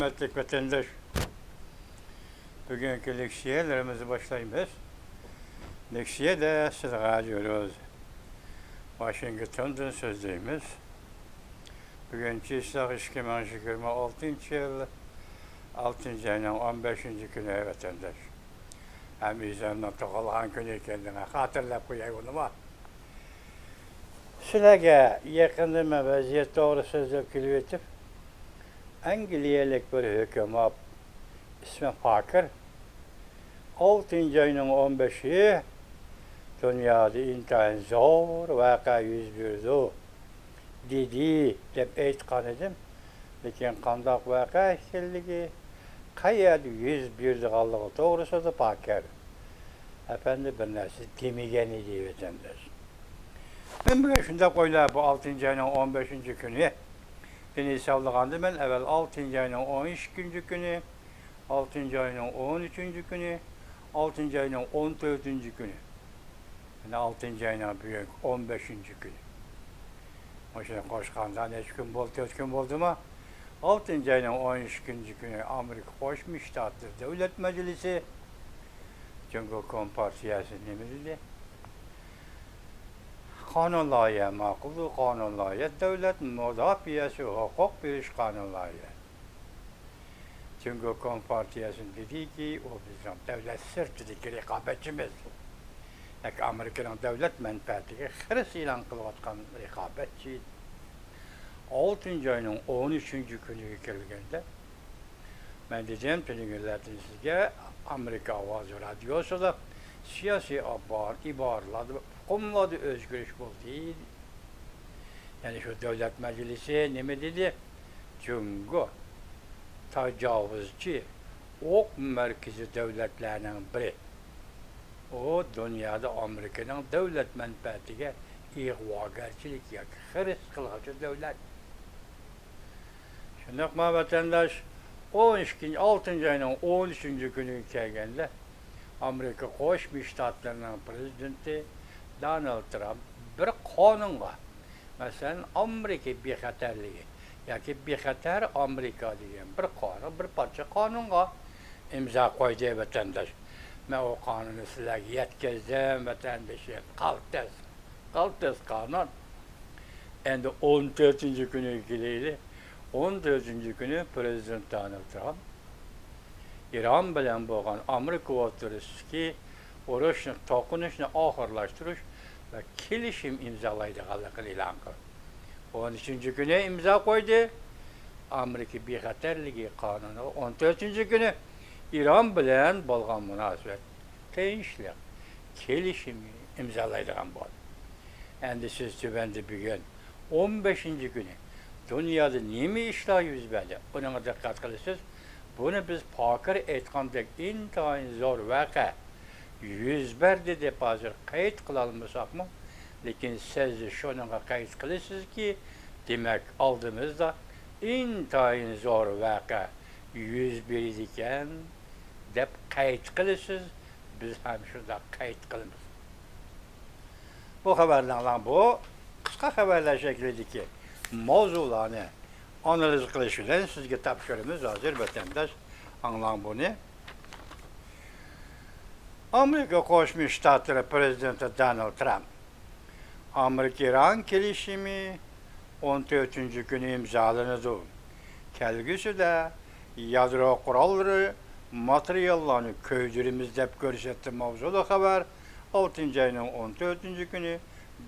Hürmetli vatandaş, bugünkü leksiyelerimizi başlayımız. Leksiye de sıra diyoruz. Washington'dan sözlüğümüz. Bugünkü İslah 2026 yıl 6. ayının 15. günü vatandaş. Hem üzerinden tokalan günü kendine hatırlayıp koyayım onu var. Sizlerge yakında vaziyet doğru sözlük külüvetip Angliyelik bir hükümet ismi Fakir 6. ayının 15'i dünyada intihar zor vaka yüz berdi dedi dep aytkan edim. Lekin qandaq vaka ekanligi, qayerda yüz berdiganligi to'g'risida Fakir efendi bir narsa demagan edi vatandaş. Ben bugün shunday o'ylab bu 6. ayının 15. günü beni hesapлаганда ben evvel 6. ayının 13. günü, 6. ayının 13. günü, 6. ayının 14. günü. Yani 6. ayının büyük 15. günü. O şimdi koşkandan 3 gün oldu, 4 gün oldu mu? 6. ayının 13. günü Amerika Koşmuş Ştatları Devlet Meclisi Cumhur Kompartiyası nemildi. Kanun layığı makulu, kanun layığı devlet müdafiyesi hukuk veriş kanun layığı. Cumhur Kompartiyası'nın dediği ki o bizim devlet sırtındaki rekabetçimiz. Yani Amerika'nın devlet menfaatine hırs ilan kılıyatkan rekabetçi. 6. ayının 13. günü geldiğinde ben diyeceğim tününgüllerden sizge Amerika Avazı Radyosu da siyasi ibarladı, kumladı özgürlük buldu. Yani şu devlet meclisi ne mi dedi? Çünkü tecavüzcü ok merkezi devletlerinin biri. O dünyada Amerika'nın devlet menfaatine ihvagarçılık ya hırs kılıcı devlet. Şimdi vatandaş 6. ayının 13. günü geldiğinde Amerika Koşmuş Ştatları'nın prezidenti Donald Trump bir kanun var. Mesela Amerika bexaterliği, yani bexater Amerika diyen bir kanun, bir parça kanun var. İmza koydu vatandaş. Ben o kanunu size yetkizdim vatandaşı. Kaltes kanun. And 14. günü ilgili 14. günü Prezident Donald Trump İran bilen bo'lgan Amerika o'tirishki urushni, to'qinishni oxirlashtirish va kelishim imzolaydiganligini e'lon qildi. 13. günü imzo qo'ydi. Amerika bexatarligi qonuni 14. günü İran bilan bo'lgan munosabat tinchlik, kelishim imzolaydigan bo'ldi. Endi siz tuvanda bugun 15. günü dünyada nima ishlar yuz berdi? Buna dikkat qilasiz. Bunu biz Fakir aytgandek intayin zor vaqa yüz berdi deb hozir qayd qilolmasakmı? Lekin siz shunga qayd qilasizki, demak oldimizda intayin zor vaqa yüz berdi ekan deb qayd qilasiz. Biz ham shunda qayd qilamiz. Bu xabarlardan bu qisqa xabarlar shaklidagi mavzularni analiz qilish bilan sizga topshiramiz hozir vatandaş anglang bunu. Amerika Qo'shma Shtatlari prezidenti Donald Trump Amerika-İran kelishimi 14. günü imzolanadi. Kelgusida yadro qurollari materiallarni ko'ydirimiz deb ko'rsatdi mavzuli xabar 6. ayının 14. günü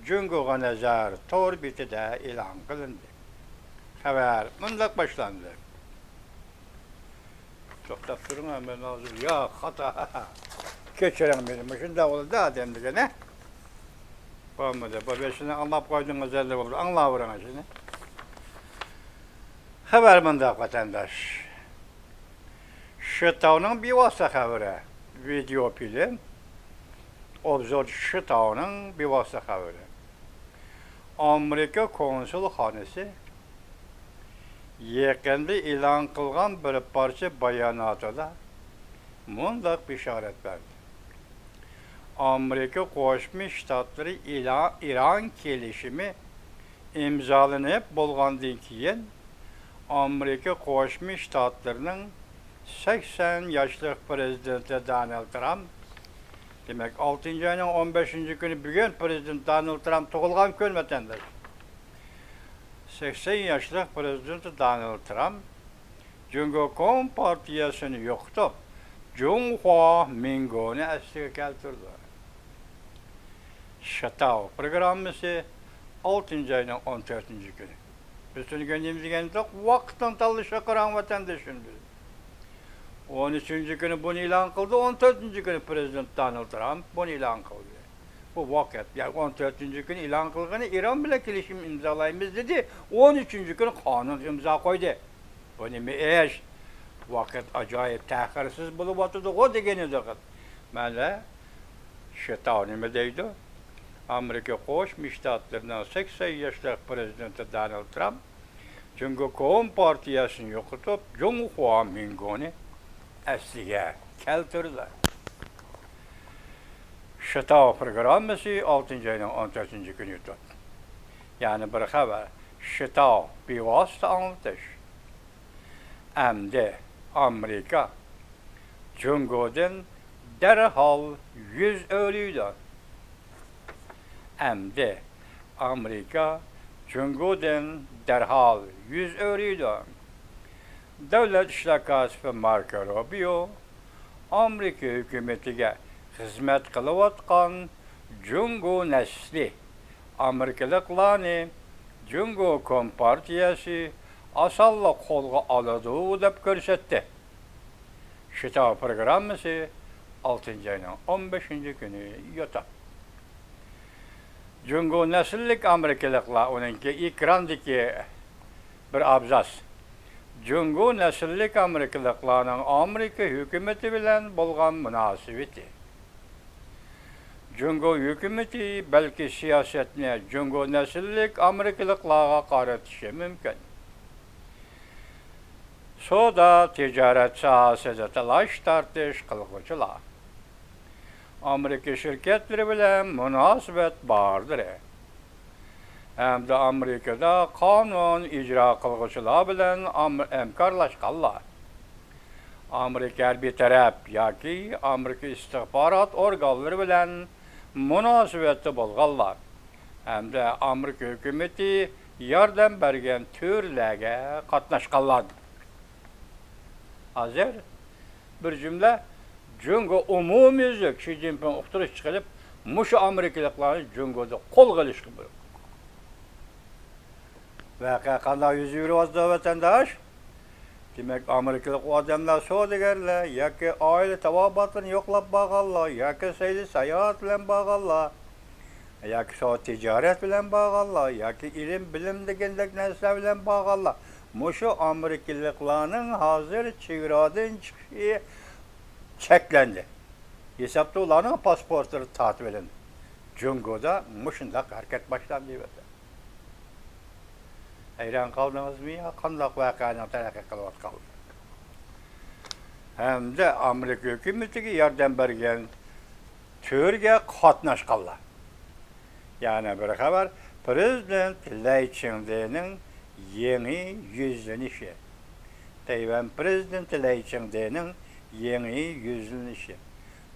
Cumhur'a nazar tor betida e'lon qilindi. Haber mundaq başlandı. To'xtab turing, men hozir yo xato. Kechiring meni, shunday bo'ldi da demdi ne? Bo'lmadi, bu shuni anlab qo'ydingiz endi bo'ldi. Anglavering shuni. Xabar mundaq vatandaş. Shitowning bevosita xabari. Video film. Obzor Shitowning bevosita xabari. Amerika konsulxonasi yaqinda e'lon qilgan bir parcha bayonotida mundaq bishorat berdi. Amerika Qo'shma Shtatlari İran kelishimi imzolanib bo'lgandan keyin Amerika Qo'shma Shtatlarining 80 yoshlik prezidenti Donald Trump, demak 6-oyning 15-kuni bugun prezident Donald Trump tug'ilgan kun vatandosh. 80 yoshlik prezident Donald Trump Jungo Kompartiyasini yo'qotib, Junhua Mingoni asliga keltirdi. Shatao programmasi 6-oyning 14-kuni. Biz shuni deganda vaqtdan tanlashga qaran vatandoshim. 13-kuni buni e'lon qildi, 14-kuni prezident Donald Trump buni e'lon qildi. Bu vaqt, yani 14-kuni e'lon qilgani Eron bilan kelishim imzolaymiz dedi, 13-kuni qonun imzo qo'ydi. Bu nima ish? Vaqt ajoyib ta'xirsiz bo'lib o'tdi-ku degan edi. Mana Shatao nima deydi? Amerika Qo'shma Shtatlarining 80 yoshlik prezidenti Donald Trump Jungo Kompartiyasini yo'qotib, Junhua Mingoni asliga keltirdi. Shatao programmasi 6-oyning 14-kuni o'tdi. Ya'ni bir xabar, Shatao bevosita anglatish. Hamda Amerika Jungodan darhol 100 o'liydi. Hamda Amerika Jungodan darhol 100 o'liydi. Davlat ishlar katibi Marco Rubio Amerika hukumatiga xizmat qilayotgan Jungo nasli Amerikaliklarni Jungo Kompartiyasi asalla qo'lga oladi deb ko'rsatdi. Shatao programmasi 6-oyning 15-kuni yotdi. Jungo nasllik Amerikaliklar uninki ekrandagi bir abzas. Jungo nasllik Amerikaliklarning Amerika hukumati bilan bo'lgan munosabati. Jungo hukumati balki siyosatni Jungo nasllik Amerikaliklarga qaratishi mumkin. Soda tijorat sohasida talash tortish qilguvchilar Amerika shirkatlari bilan munosabat bordir. Hamda Amerikada qonun ijro qilguvchilar bilan hamkorlashganlar. Amerika harbiy taraf yoki Amerika istixborot organlari bilan munosabatda bo'lganlar. Hamda Amerika hukumati yordam bergan turlarga qatnashganlar. Hozir bir jumla Jungo umumiylik Xi Jinping uqtirish chiqarib, mushu Amerikaliklarni Jungoda qo'lga olish kerak. Vaqa qanday yuz yuribdi vatandosh? Demak, Amerikalik odamlar savdogarlar yoki oila tavobatini yo'qlab borganlar, yoki sayli sayohat bilan borganlar, yoki tijorat bilan borganlar, yoki ilm bilim degandek narsalar bilan borganlar. Mushu Amerikaliklarning hozir chegaradan chiqishi cheklandi. Hesabda ularning pasportlari tortib olindi. Jungoda mushundaq harakat boshlandi deyapti. Hayron qoldingizmi? Qanday voqeani taraqqiy qilayotgan. Hamda Amerika hukumatiga yordam bergan turga qatnashganlar. Yana bir xabar, prezident Lai Ching-tening yeni yüzlenishi. Tayvan prezidenti Lai Ching-tening yeni yüzlenishi.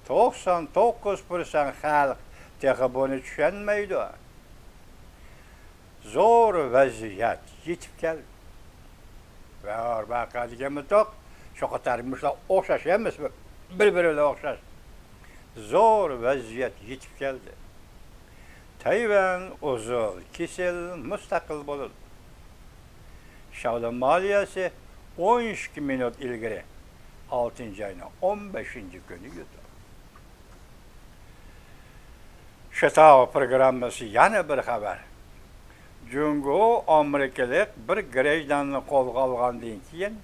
99% xalq texi buni tushunmaydi. Zo'r vaziyat yetib keldi. Va baqa degan mutoq shu qatormishlar o'xshash emas, bir-biriga o'xshash. Zo'r vaziyat yetib keldi. Tayvan uzun, kesil, mustaqil bo'ladi. Shauda maliyasi 12 minut ilgari 6-oyning 15-kuni yutdi. Shatao programmasi yana bir xabar. Jungo Amerikalik bir grajdanni qo'lga olgandan keyin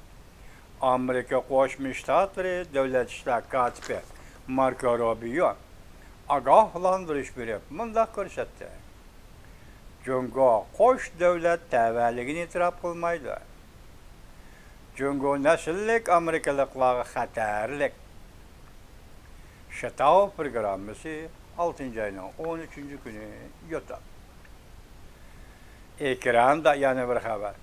Amerika Qo'shma Shtatlari davlat ishlar katibi Marco Rubio ogohlantirish berib, mundaq ko'rsatdi. Jungo qo'sh davlat tavalligini e'tirof qilmaydi. Jungo nasllik Amerikaliklarga xatarlik. Shatao programmasi 6-oyning 13-kuni yotdi. Ekranda yana bir xabar.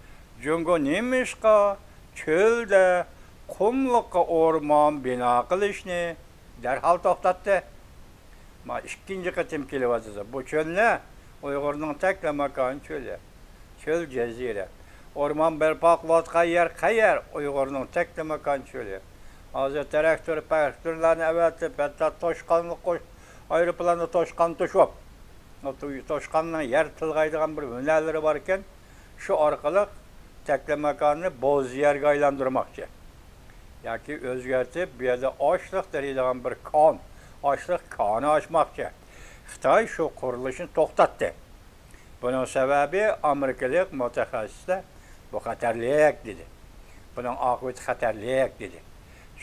Jungo nemişqa çölde qumliqqa o'rmon bino qilishni darhol to'xtatdi. Ma ikkinchi qatim kelyapsiz. Bu çölne Uyg'urning takla makon çölü. Çöl jazira. Orman berpo qilayotgan yer qayer? Uyg'urning takla makon çölü. Hozir traktorlarni avatib, hatto toshqonni aeroplanni toshqon to'shib. Toshqonning yer tilg'aydigan bir hunarlari bor ekan, shu orqali takla makonni bo'z yerga aylantirmoqchi. Yoki o'zgartib, bu yerda ochliq deydigan bir kon, ochliq koni ochmoqchi. Xitoy shu qurilishni to'xtatdi. Buning sababi amerikalik mutaxassislar bu xatarlik dedi. Buning oqibati xatarlik dedi.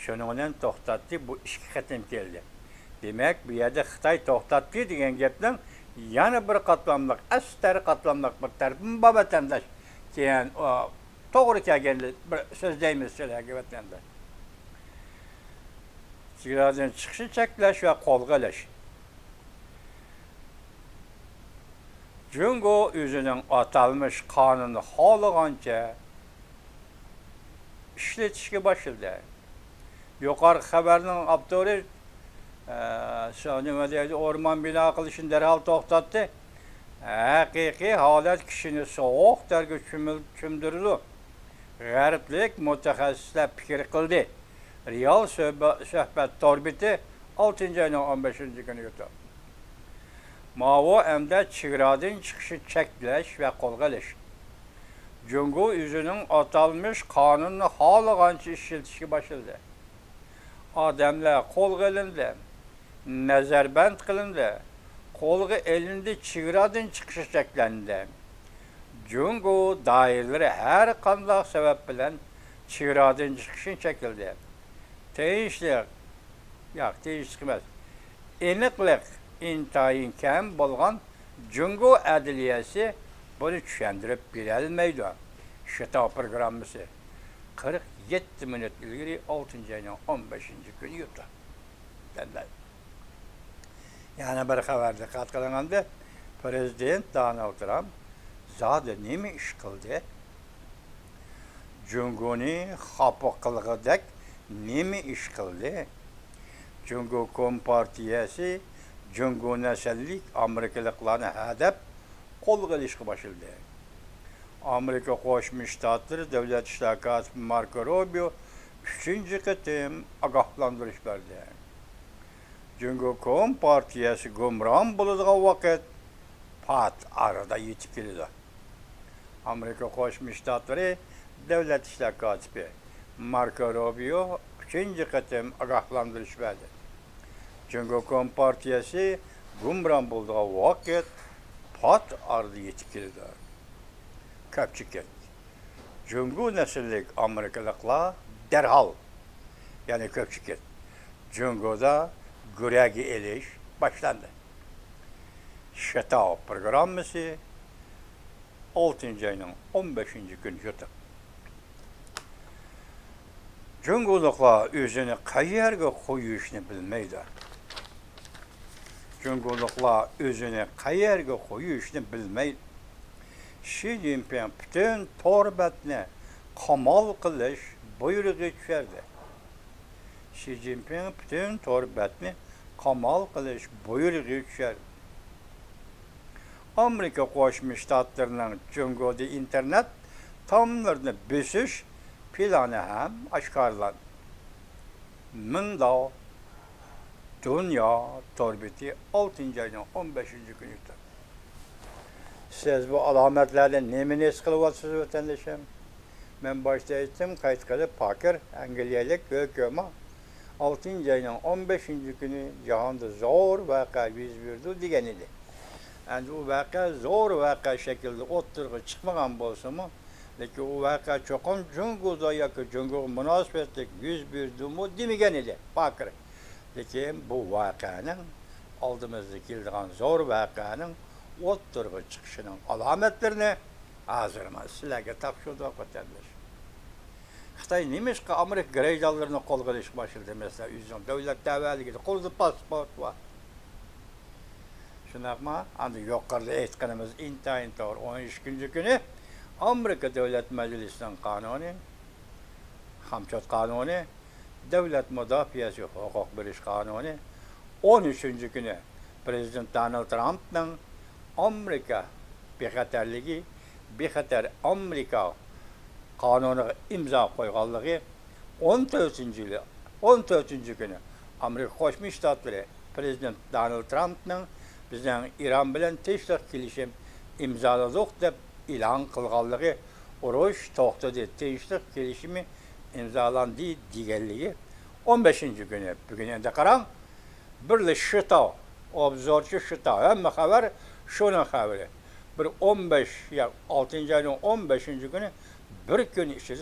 Shuning bilan to'xtatdi, bu ikki qatim keldi. Demak, bu yerda Xitoy to'xtatdi degan gapning yana bir qatlamliq, astari qatlamliq bir tarafim bor vatandosh. Keyin to'g'ri kelgan bir so'z deymiz sizlarga vatandosh. Chegaradan chiqishni cheklash va qo'lga olish. Jungo o'zining atalmış qonunni xohlagancha ishlatishga boshladi. Yuqori xabarning avtori nima deydi, o'rmon bino qilishini darhol to'xtatdi. Haqiqiy holat kishini sovuq darga cho'mdirdi. G'arblik mutaxassislar fikr qildi. Real suhbat torbiti 6-oyning 15-kuni o'tdi. Mavo hamda chegaradan chiqishni cheklash va qo'lga olish. Jungo o'zining atalmış qonunni xohlagancha ishlatishga boshladi. Odamlar qo'lga olindi, nazarband qilindi, qo'lga olindi, chegaradan chiqishi cheklandi. Jungo doiralari har qanday sabab bilan chegaradan chiqishni chekladi. Tinchlik emas. Aniqlik intayin kam bo'lgan Jungo adliyasi buni tushuntirib bera olmaydi. Shito programmasi 47 minut ilgari 6-oyning 15-kuni yurdi. Yana bir xabar diqqat qilinganda, Prezident Donald Trump zodi nima ish qildi? Jungoni xafa qilg'idek nima ish qildi? Jungo Kompartiyasi Jungo nasallik Amerikaliklarni hadab qo'lga olishga boshladi. Amerika Qo'shma Shtatlari Davlat ishlar kotibi Marco Rubio 3-qatim ogohlantirish berdi. Jungo Kompartiyasi gumron bo'ladigan vaqt pat arada yetib keldi. Amerika Qo'shma Shtatlari Davlat ishlar kotibi Marco Rubio 3-qatim ogohlantirish berdi. Jungo Kompartiyasi gumron bo'ladigan vaqt pat arada yetib keldi. Köpçük Jungo nasillik Amerikalıklar derhal, yani köpçük Jungo'da güregi eliş başlandı. Şeta programısı 6-oyning 15-kuni yurdi. Jungo'liklar o'zini qayerga qo'yishni bilmaydi. Jungo'liklar o'zini qayerga qo'yishni bilmaydi. Xi Jinping bütün torbatni qamal qilish buyrug'i tushirdi. Xi Jinping bütün torbatni qamal qilish buyrug'i tushirdi. Amerika Qo'shma Shtatlarining Jungo'da internet tomlarini bosish plani ham oshkorlandi. Mingda dunyo torbiti 6-oyning 15-kuni yurdi. Siz bu alametlerden nemini his kılıvatsız vatandaşım? Ben başta ettim, kayıt kalıp Pakir, Angliyalık hüküme 6-oyning 15-kuni jahonda zor vaka yüz verdi degan edi. Yani o vaka zor vaka şekilde o'ttirg'i chiqmagan bo'lsa-mu, lekin o vaka cho'qim Jungo'da yoki Jungo munosabatlik yüz berdi-mu demagan edi Pakir. Lekin bu vakaning oldimizda keladigan zor vakaning o'ttirg'i chiqishining alomatlarini hozirman sizlarga topshirdik vatandosh. Xitoy nima Amerika greydallarini qo'lga olish boshladi, masalan, o'zining davlat tavalligida qo'lda pasport bor. Shunaqmi? Endi yuqorida aytganimiz intayin to'g'ri 13-kuni Amerika Devlet Meclisi'nin kanunu, Hamçot Kanunu, Devlet Müdafiyesi Hukuk Biriş Kanunu, 13. günü Prezident Donald Trump'ın Amerika bexatarligi, bexatar Amerika kanunu imza koyganlığı 14. günü Amerika Qo'shma Shtatlari Prezident Donald Trump'ın bizden İran bilen tinchlik kelishim imzaladık deb e'lon qilganligi, urush to'xtadi, tinchlik kelishimi imzalandı deganligi 15. günü. Bugün endi qarang, Birleşik Ştatlar, obzorchi Ştatlar, hamma xabar şunun xabari. Bir 15 ya 6. ayın 15. günü bir gün içinde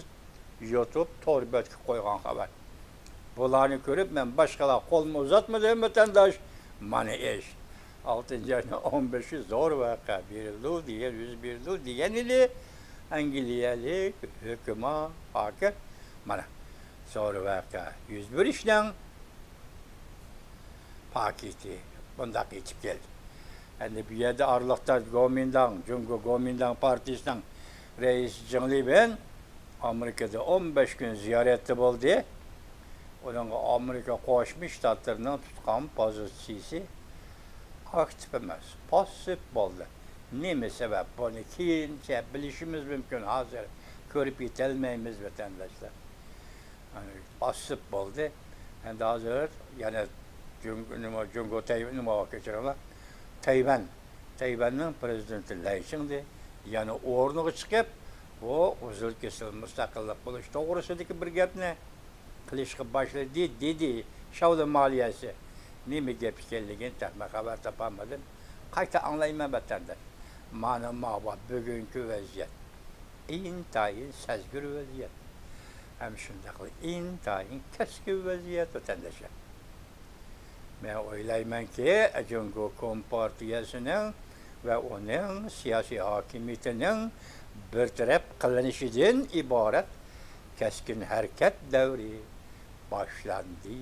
YouTube torbetki koygan xabar. Bularını görüp ben başkalar kolumu uzatmadım vatandaş. Mana eş. 6. ayın 15'i zor vaka birildi diye 101'di diyen idi. Angliyalı hükümet hakim. Mana zor vaka 101 işten paketi bundak geçip geldi. Yani bir yerde Arlık'ta Jungo Gomindang Partisi'nin reis Cingli ben Amerika'da 15 gün ziyarette oldu. Onun Amerika Qo'shma Shtatlarının tutkan pozitsiyasi aktif emas, pasif bo'ldi. Nima sebep bunu keyincha bilishimiz mumkin, hozir ko'rib yetolmaymiz vatandaşlar. Yani pasif bo'ldi. Endi hozir yana Jungo Tayvan kechiralar. Tayvanning prezidenti Lai Ching yana o'rniga chiqib, bu uzil kesil mustaqillik bo'lish to'g'risidagi bir gapni qilishga boshladi dedi. Shavla moliyasi nima gap ekanligini taxma xabar topolmadim. Qayta anglayman vatandaş. Mana bugungi vaziyat intayin sezgir vaziyat. Hem shundaqli intayin keskin vaziyat vatandaşlar. Ben o'ylayman ki Jungo Kompartiyasining ve onun siyasi hakimiyetining bertaraf qilinishidan iborat keskin hareket davri boshlandi.